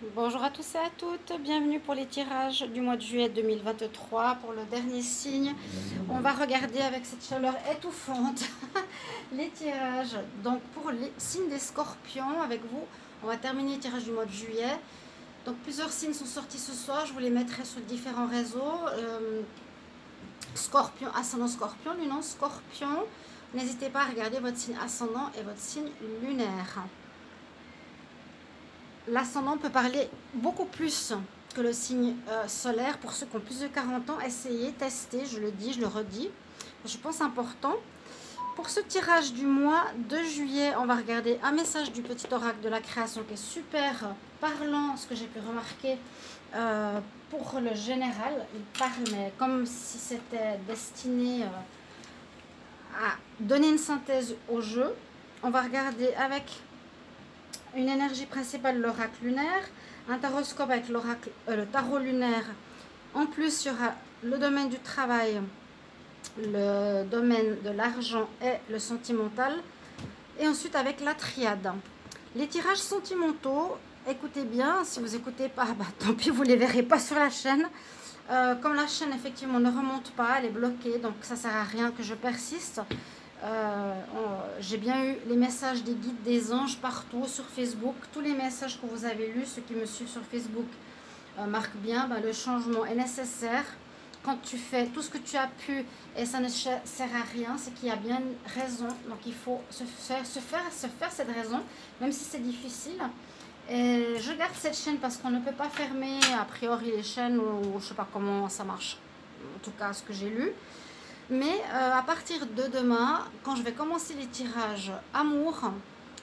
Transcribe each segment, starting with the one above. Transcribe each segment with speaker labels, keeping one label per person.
Speaker 1: Bonjour à tous et à toutes, bienvenue pour les tirages du mois de juillet 2023 pour le dernier signe. On va regarder avec cette chaleur étouffante les tirages. Donc pour les signes des scorpions avec vous, on va terminer les tirages du mois de juillet. Donc plusieurs signes sont sortis ce soir, je vous les mettrai sur différents réseaux. Scorpion, ascendant scorpion, lunan scorpion. N'hésitez pas à regarder votre signe ascendant et votre signe lunaire. L'ascendant peut parler beaucoup plus que le signe solaire. Pour ceux qui ont plus de 40 ans, essayez, testez, je le dis, je le redis. Je pense important. Pour ce tirage du mois de juillet, on va regarder un message du petit oracle de la création qui est super parlant, ce que j'ai pu remarquer pour le général. Il parle, mais comme si c'était destiné à donner une synthèse au jeu. On va regarder avec une énergie principale, l'oracle lunaire, un taroscope avec l'oracle, le tarot lunaire. En plus, il y aura le domaine du travail, le domaine de l'argent et le sentimental. Et ensuite avec la triade. Les tirages sentimentaux, écoutez bien, si vous n'écoutez pas, bah, tant pis, vous ne les verrez pas sur la chaîne. Comme la chaîne effectivement ne remonte pas, elle est bloquée, donc ça ne sert à rien que je persiste. J'ai bien eu les messages des guides des anges partout sur Facebook. Tous les messages que vous avez lus, ceux qui me suivent sur Facebook marquent bien, le changement est nécessaire. Quand tu fais tout ce que tu as pu et ça ne sert à rien, c'est qu'il y a bien une raison. Donc il faut se faire cette raison, même si c'est difficile. Et je garde cette chaîne parce qu'on ne peut pas fermer a priori les chaînes, ou je ne sais pas comment ça marche, en tout cas ce que j'ai lu. Mais à partir de demain, quand je vais commencer les tirages amour,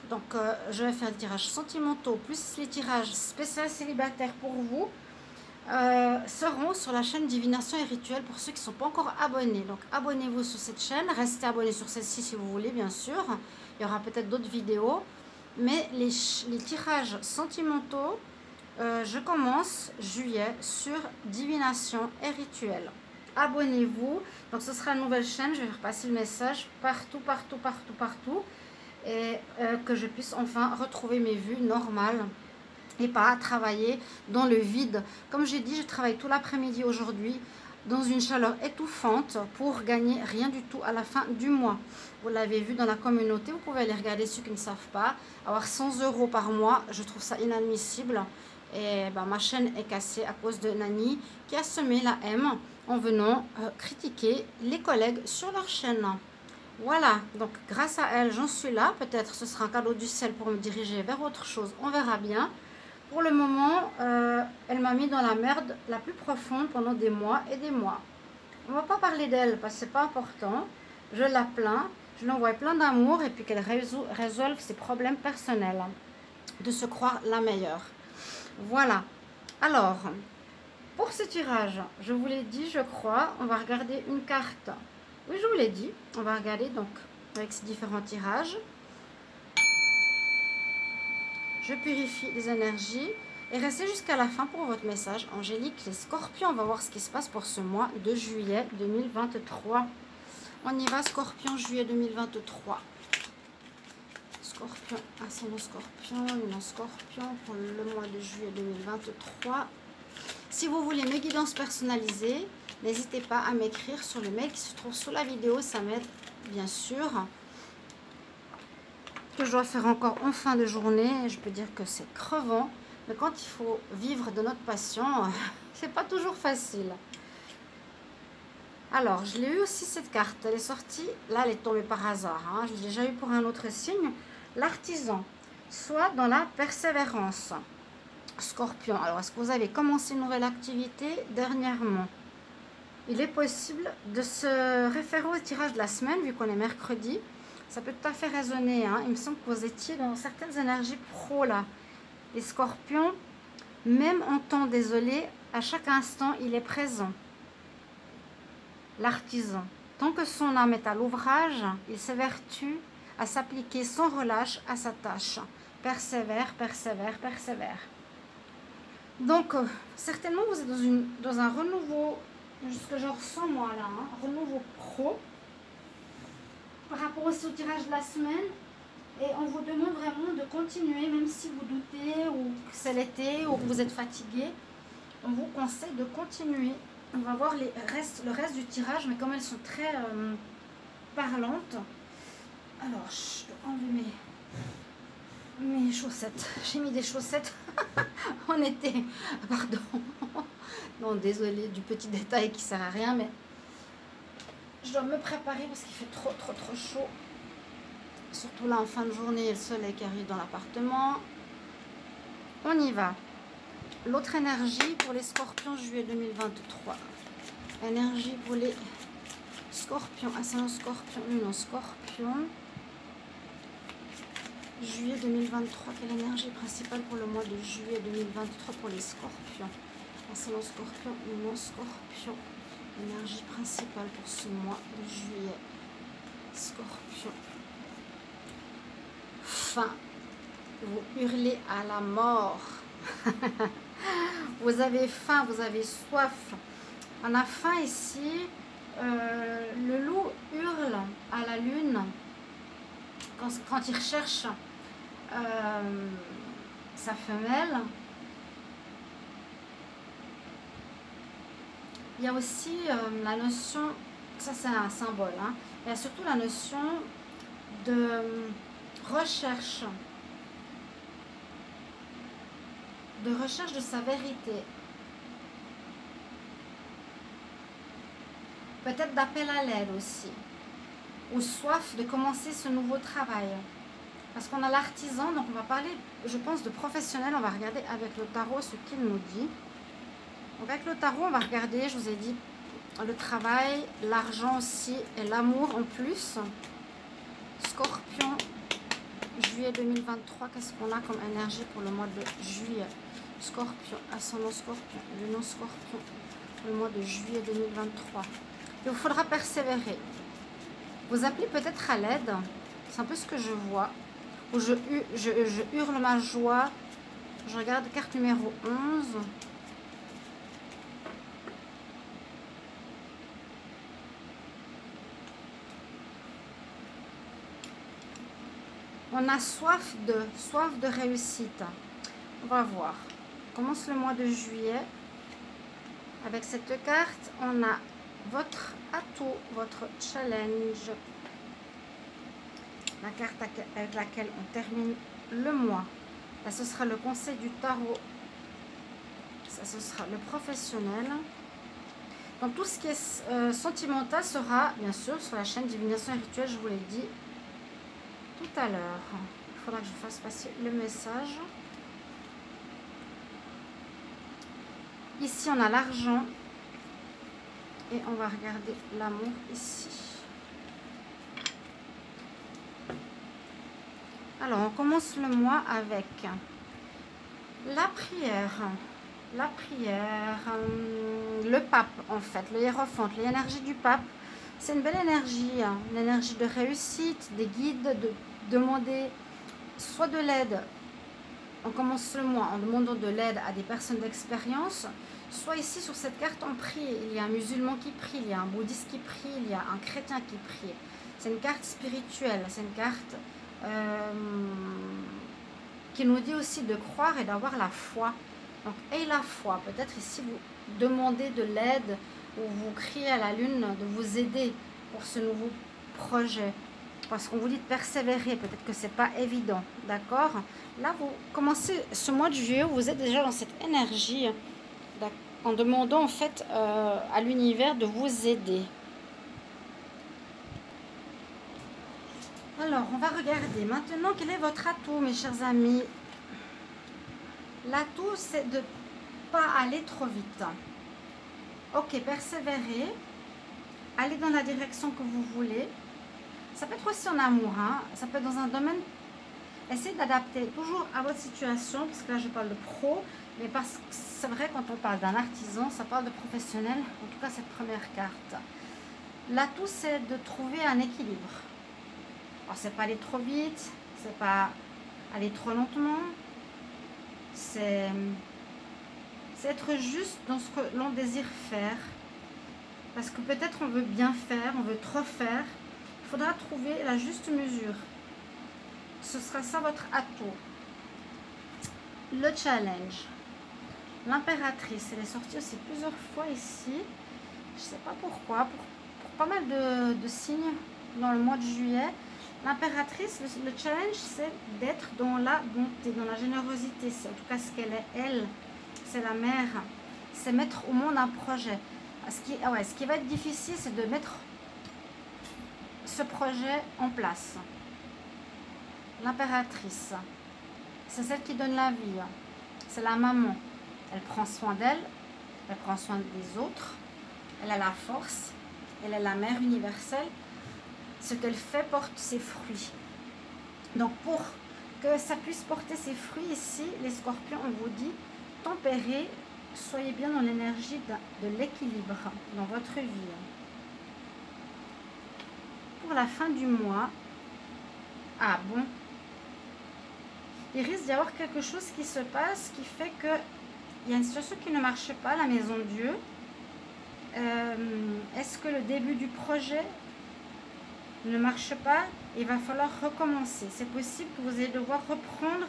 Speaker 1: donc je vais faire des tirages sentimentaux, plus les tirages spéciaux célibataires pour vous, seront sur la chaîne Divination et Rituel pour ceux qui ne sont pas encore abonnés. Donc abonnez-vous sur cette chaîne, restez abonnés sur celle-ci si vous voulez bien sûr. Il y aura peut-être d'autres vidéos. Mais les tirages sentimentaux, je commence juillet sur Divination et Rituel. Abonnez-vous. Donc ce sera une nouvelle chaîne, je vais repasser le message partout, partout, partout, partout. Et que je puisse enfin retrouver mes vues normales et pas travailler dans le vide. Comme j'ai dit, je travaille tout l'après-midi aujourd'hui dans une chaleur étouffante pour gagner rien du tout à la fin du mois. Vous l'avez vu dans la communauté, vous pouvez aller regarder ceux qui ne savent pas. Avoir 100 € par mois, je trouve ça inadmissible. Et ma chaîne est cassée à cause de Nani qui a semé la haine en venant critiquer les collègues sur leur chaîne. Voilà, donc grâce à elle, j'en suis là. Peut-être ce sera un cadeau du ciel pour me diriger vers autre chose, on verra bien. Pour le moment, elle m'a mis dans la merde la plus profonde pendant des mois et des mois. On ne va pas parler d'elle parce que ce n'est pas important. Je la plains, je lui envoie plein d'amour et puis qu'elle résolve ses problèmes personnels. De se croire la meilleure. Voilà. Alors, pour ce tirage, je vous l'ai dit, je crois, on va regarder une carte. Oui, je vous l'ai dit. On va regarder donc avec ces différents tirages. Je purifie les énergies et restez jusqu'à la fin pour votre message. Angélique, les scorpions, on va voir ce qui se passe pour ce mois de juillet 2023. On y va, scorpion, juillet 2023. Scorpion, ascendant scorpion, lune scorpion pour le mois de juillet 2023. Si vous voulez mes guidances personnalisées, n'hésitez pas à m'écrire sur le mail qui se trouve sous la vidéo. Ça m'aide bien sûr. Que je dois faire encore en fin de journée, je peux dire que c'est crevant, mais quand il faut vivre de notre passion, c'est pas toujours facile. Alors, je l'ai eu aussi cette carte, elle est sortie, là elle est tombée par hasard, hein. Je l'ai déjà eu pour un autre signe, l'artisan, soit dans la persévérance. Scorpion, alors est-ce que vous avez commencé une nouvelle activité dernièrement? Il est possible de se référer au tirage de la semaine, vu qu'on est mercredi. Ça peut tout à fait résonner, hein. Il me semble que vous étiez dans certaines énergies pro là. Les scorpions, même en temps désolé, à chaque instant, il est présent. L'artisan, tant que son âme est à l'ouvrage, il s'évertue à s'appliquer sans relâche à sa tâche. Persévère, persévère, persévère. Donc, certainement, vous êtes dans un renouveau, ce que je ressens moi là, hein, renouveau pro. Par rapport aussi au tirage de la semaine, et on vous demande vraiment de continuer même si vous doutez ou c'est l'été ou que vous êtes fatigué, on vous conseille de continuer. On va voir le reste du tirage, mais comme elles sont très parlantes. Alors, je dois enlever mes chaussettes. J'ai mis des chaussettes en été. Pardon. Non, désolée du petit détail qui sert à rien, mais je dois me préparer parce qu'il fait trop chaud. Surtout là en fin de journée, il y a le soleil qui arrive dans l'appartement. On y va. L'autre énergie pour les scorpions juillet 2023. Énergie pour les scorpions. Ascendant scorpion, lune en scorpion. Juillet 2023. Quelle énergie principale pour le mois de juillet 2023 pour les scorpions? Ascendant scorpion, lune en scorpion. Énergie principale pour ce mois de juillet. Scorpion. Faim. Vous hurlez à la mort. Vous avez faim, vous avez soif. On a faim ici. Le loup hurle à la lune quand il recherche sa femelle. Il y a aussi la notion, ça c'est un symbole, hein, il y a surtout la notion de recherche de sa vérité. Peut-être d'appel à l'aide aussi. Ou soif de commencer ce nouveau travail. Parce qu'on a l'artisan, donc on va parler, je pense, de professionnel. On va regarder avec le tarot ce qu'il nous dit. Donc avec le tarot, on va regarder, je vous ai dit, le travail, l'argent aussi et l'amour en plus. Scorpion, juillet 2023, qu'est-ce qu'on a comme énergie pour le mois de juillet? Scorpion, ascendant scorpion, lune en scorpion, le mois de juillet 2023. Il vous faudra persévérer. Vous appelez peut-être à l'aide, c'est un peu ce que je vois. Où je hurle ma joie. Je regarde carte numéro 11. On a soif de réussite. On va voir. On commence le mois de juillet. Avec cette carte, on a votre atout, votre challenge. La carte avec laquelle on termine le mois. Là, ce sera le conseil du tarot. Ça, ce sera le professionnel. Donc, tout ce qui est sentimental sera, bien sûr, sur la chaîne Divination et Rituel, je vous l'ai dit tout à l'heure. Il faudra que je fasse passer le message. Ici, on a l'argent. Et on va regarder l'amour ici. Alors, on commence le mois avec la prière. La prière, le pape en fait, le hiérophante, l'énergie du pape. C'est une belle énergie, hein, une énergie de réussite, des guides, de demander soit de l'aide. On commence le mois en demandant de l'aide à des personnes d'expérience. Soit ici sur cette carte on prie, il y a un musulman qui prie, il y a un bouddhiste qui prie, il y a un chrétien qui prie. C'est une carte spirituelle, c'est une carte qui nous dit aussi de croire et d'avoir la foi. Donc, ayez la foi. Peut-être ici vous demandez de l'aide ou vous criez à la lune de vous aider pour ce nouveau projet. Parce qu'on vous dit de persévérer, peut-être que c'est pas évident, d'accord? Là, vous commencez ce mois de juillet, vous êtes déjà dans cette énergie, en demandant en fait à l'univers de vous aider. Alors, on va regarder maintenant quel est votre atout, mes chers amis. L'atout, c'est de ne pas aller trop vite. Ok, persévérer, aller dans la direction que vous voulez. Ça peut être aussi en amour, hein. Ça peut être dans un domaine. Essayez d'adapter toujours à votre situation, parce que là je parle de pro, mais parce que c'est vrai quand on parle d'un artisan, ça parle de professionnel, en tout cas cette première carte. L'atout, c'est de trouver un équilibre. Alors c'est pas aller trop vite, c'est pas aller trop lentement, c'est être juste dans ce que l'on désire faire. Parce que peut-être on veut bien faire, on veut trop faire. Il faudra trouver la juste mesure. Ce sera ça votre atout. le challenge. L'impératrice, elle est sortie aussi plusieurs fois ici. Je ne sais pas pourquoi. Pour pas mal de signes dans le mois de juillet. L'impératrice, le challenge, c'est d'être dans la bonté, dans la générosité. C'est en tout cas ce qu'elle est, elle. C'est la mère. C'est mettre au monde un projet. Ce qui va être difficile, c'est de mettre ce projet en place. L'impératrice, c'est celle qui donne la vie. C'est la maman. Elle prend soin d'elle, elle prend soin des autres. Elle a la force. Elle est la mère universelle. Ce qu'elle fait porte ses fruits. Donc pour que ça puisse porter ses fruits ici, les scorpions, on vous dit, tempérez, soyez bien dans l'énergie de l'équilibre dans votre vie. Pour la fin du mois, ah bon, il risque d'y avoir quelque chose qui se passe qui fait que il y a une situation qui ne marche pas, la maison de Dieu. Est-ce que le début du projet ne marche pas? Il va falloir recommencer. C'est possible que vous allez devoir reprendre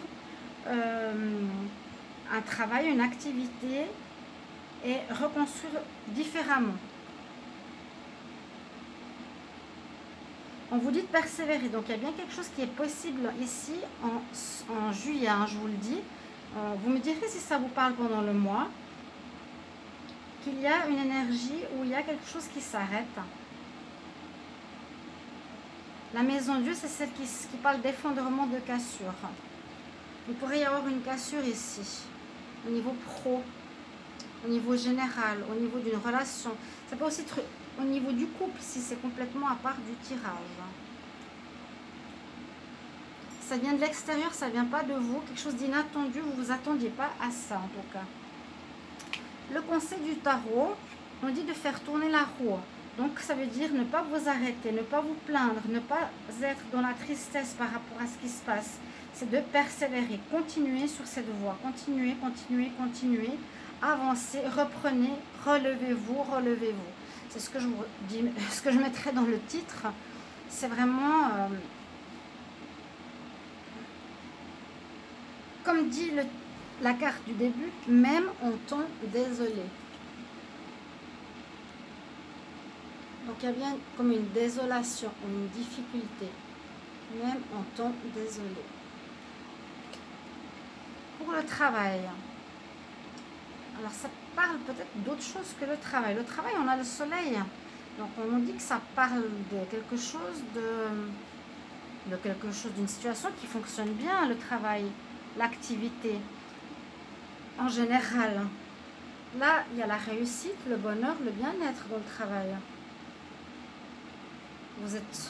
Speaker 1: un travail, une activité et reconstruire différemment. On vous dit de persévérer. Donc il y a bien quelque chose qui est possible ici en juillet, hein, je vous le dis. Vous me direz si ça vous parle pendant le mois. Qu'il y a une énergie où il y a quelque chose qui s'arrête. La maison de Dieu, c'est celle qui parle d'effondrement, de cassure. Il pourrait y avoir une cassure ici, au niveau pro, au niveau général, au niveau d'une relation. Ça peut aussi être au niveau du couple, si c'est complètement à part du tirage. Ça vient de l'extérieur, ça ne vient pas de vous. Quelque chose d'inattendu, vous ne vous attendiez pas à ça en tout cas. Le conseil du tarot, on dit de faire tourner la roue. Donc ça veut dire ne pas vous arrêter, ne pas vous plaindre, ne pas être dans la tristesse par rapport à ce qui se passe. C'est de persévérer, continuer sur cette voie, continuer, continuer, continuer, avancez, reprenez, relevez-vous, relevez-vous. C'est ce que je vous dis, ce que je mettrai dans le titre. C'est vraiment, comme dit la carte du début, même en temps désolé. Donc il y a bien comme une désolation ou une difficulté, même en temps désolé. Pour le travail, alors ça parle peut-être d'autre chose que le travail. Le travail, on a le soleil, donc on nous dit que ça parle de quelque chose, d'une situation qui fonctionne bien, le travail, l'activité en général. Là, il y a la réussite, le bonheur, le bien-être dans le travail. Vous êtes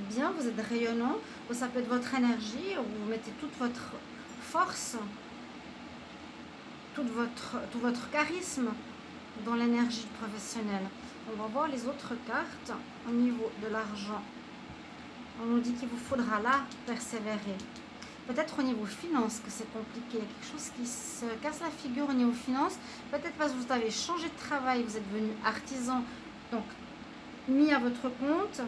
Speaker 1: bien, vous êtes rayonnant, ou ça peut être votre énergie, vous mettez toute votre force, tout votre charisme dans l'énergie professionnelle. On va voir les autres cartes au niveau de l'argent. On nous dit qu'il vous faudra là persévérer. Peut-être au niveau finance que c'est compliqué, quelque chose qui se casse la figure au niveau finance. Peut-être parce que vous avez changé de travail, vous êtes devenu artisan, donc mis à votre compte.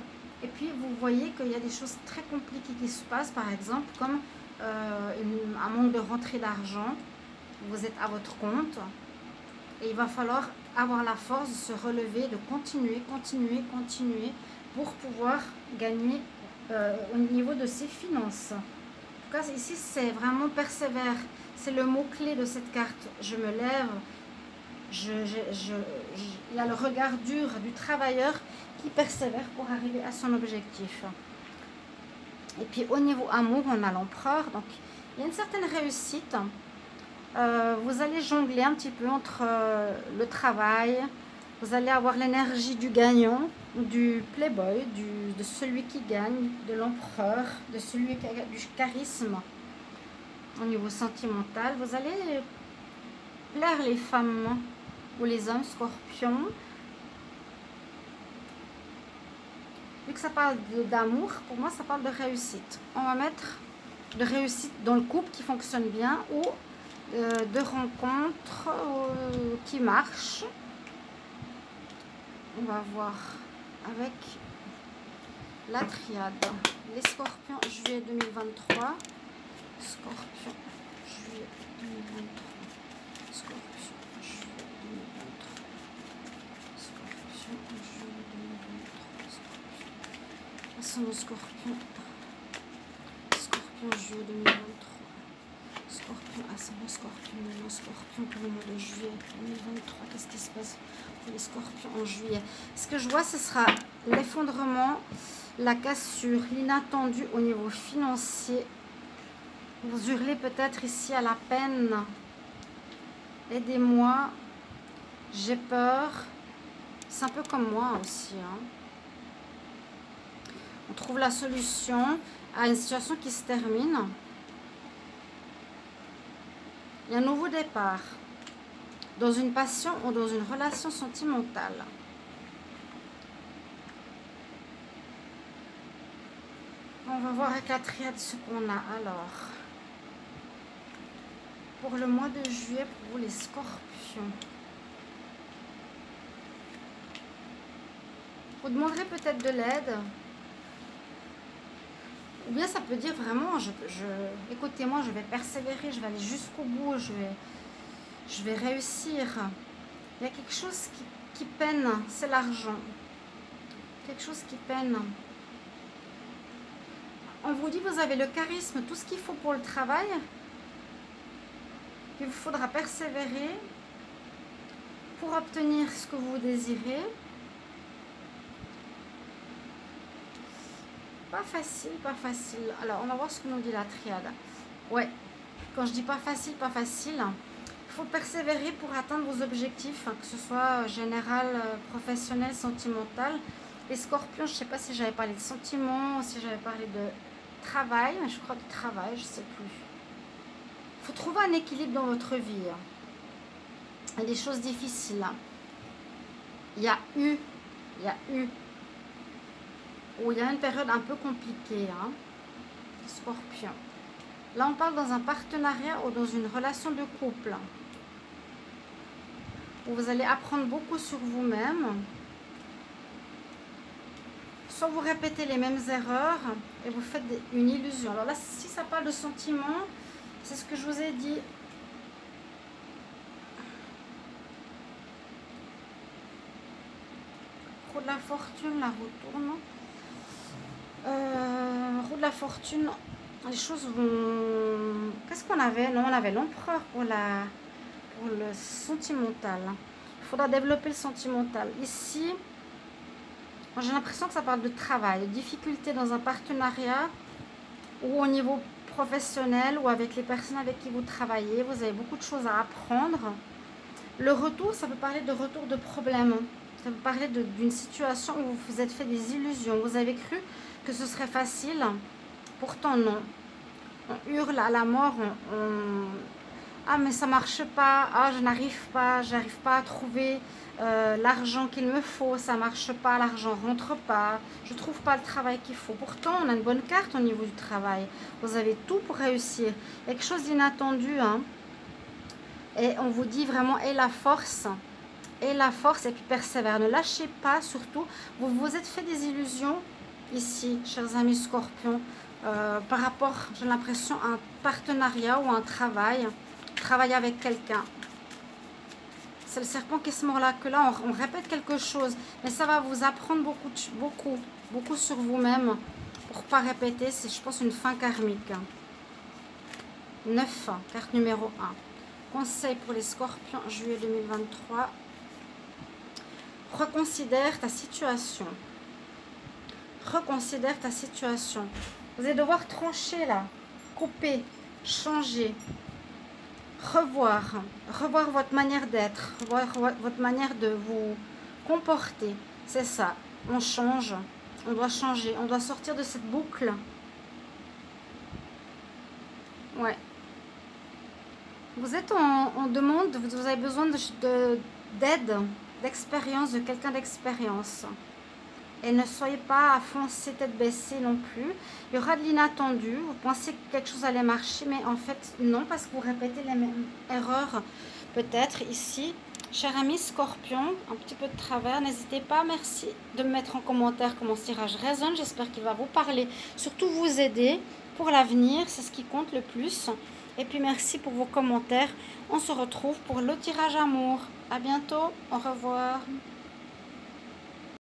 Speaker 1: Et puis vous voyez qu'il y a des choses très compliquées qui se passent, par exemple comme un manque de rentrée d'argent. Vous êtes à votre compte et il va falloir avoir la force de se relever, de continuer, continuer, continuer pour pouvoir gagner au niveau de ses finances. En tout cas, ici, c'est vraiment persévère. C'est le mot-clé de cette carte. Je me lève. Il y a le regard dur du travailleur qui persévère pour arriver à son objectif. Et puis, au niveau amour, on a l'empereur. Donc, il y a une certaine réussite. Vous allez jongler un petit peu entre le travail. Vous allez avoir l'énergie du gagnant, du playboy, de celui qui gagne, de l'empereur, de celui qui a du charisme au niveau sentimental. Vous allez plaire les femmes ou les hommes scorpions. Vu que ça parle d'amour, pour moi ça parle de réussite. On va mettre de réussite dans le couple qui fonctionne bien ou de rencontres qui marchent. On va voir avec la triade. Les scorpions, juillet 2023. Scorpion, juillet 2023. Scorpion, juillet 2023. Scorpion, juillet 2023. Scorpion. Ascendant Scorpion. Scorpion, juillet 2023. Scorpion, ascendant Scorpion, maintenant Scorpion pour le mois de juillet 2023. Qu'est-ce qui se passe pour les Scorpions en juillet? Ce que je vois, ce sera l'effondrement, la cassure, l'inattendu au niveau financier. Vous hurlez peut-être ici à la peine. Aidez-moi. J'ai peur. C'est un peu comme moi aussi. Hein. On trouve la solution à une situation qui se termine. Il y a un nouveau départ dans une passion ou dans une relation sentimentale. On va voir avec la triade ce qu'on a alors. Pour le mois de juillet, pour vous les Scorpions. Vous demanderez peut-être de l'aide. Ou bien ça peut dire vraiment, écoutez-moi, je vais persévérer, je vais aller jusqu'au bout, je vais réussir. Il y a quelque chose qui peine, c'est l'argent. Quelque chose qui peine. On vous dit, vous avez le charisme, tout ce qu'il faut pour le travail. Il vous faudra persévérer pour obtenir ce que vous désirez. Pas facile, pas facile. Alors, on va voir ce que nous dit la triade. Ouais, quand je dis pas facile, il faut persévérer pour atteindre vos objectifs, hein, que ce soit général, professionnel, sentimental. Les Scorpions, je ne sais pas si j'avais parlé de sentiments, si j'avais parlé de travail, mais je crois de travail, je ne sais plus. Il faut trouver un équilibre dans votre vie. Il y a des choses difficiles. Il y a eu où il y a une période un peu compliquée, hein, Scorpion. Là, on parle dans un partenariat ou dans une relation de couple, où vous allez apprendre beaucoup sur vous-même. Soit vous répétez les mêmes erreurs et vous faites une illusion. Alors là, si ça parle de sentiments, c'est ce que je vous ai dit. Roue de la fortune, la roue tourne. Roue de la fortune, les choses vont... Qu'est-ce qu'on avait? Non, on avait l'empereur pour le sentimental. Il faudra développer le sentimental. Ici, j'ai l'impression que ça parle de travail, de difficultés dans un partenariat ou au niveau professionnel ou avec les personnes avec qui vous travaillez. Vous avez beaucoup de choses à apprendre. Le retour, ça peut parler de retour de problèmes. Ça peut parler d'une situation où vous vous êtes fait des illusions. Vous avez cru que ce serait facile, pourtant non. On hurle à la mort, ah mais ça marche pas, ah je n'arrive pas, j'arrive pas à trouver l'argent qu'il me faut, ça marche pas, l'argent rentre pas, je trouve pas le travail qu'il faut. Pourtant on a une bonne carte au niveau du travail, vous avez tout pour réussir. Quelque chose d'inattendu, hein. Et on vous dit vraiment, et la force et puis persévère, ne lâchez pas surtout. Vous vous êtes fait des illusions ici, chers amis Scorpions, par rapport, j'ai l'impression, à un partenariat ou un travail avec quelqu'un. C'est le serpent qui se mord la queue. Là, on répète quelque chose, mais ça va vous apprendre beaucoup sur vous-même pour ne pas répéter. C'est, je pense, une fin karmique. 9, carte numéro 1. Conseil pour les Scorpions, juillet 2023. Reconsidère ta situation. Reconsidère ta situation. Vous allez devoir trancher là, couper, changer, revoir votre manière d'être, revoir votre manière de vous comporter. C'est ça, on change, on doit changer, on doit sortir de cette boucle. Ouais. Vous êtes en demande, vous avez besoin d'aide, d'expérience, de quelqu'un d'expérience. Et ne soyez pas à foncer tête baissée non plus. Il y aura de l'inattendu. Vous pensez que quelque chose allait marcher, mais en fait non, parce que vous répétez les mêmes erreurs. Peut-être ici, cher ami Scorpion, un petit peu de travers. N'hésitez pas, merci de me mettre en commentaire comment ce tirage résonne. J'espère qu'il va vous parler, surtout vous aider pour l'avenir. C'est ce qui compte le plus. Et puis merci pour vos commentaires. On se retrouve pour le tirage amour. À bientôt. Au revoir.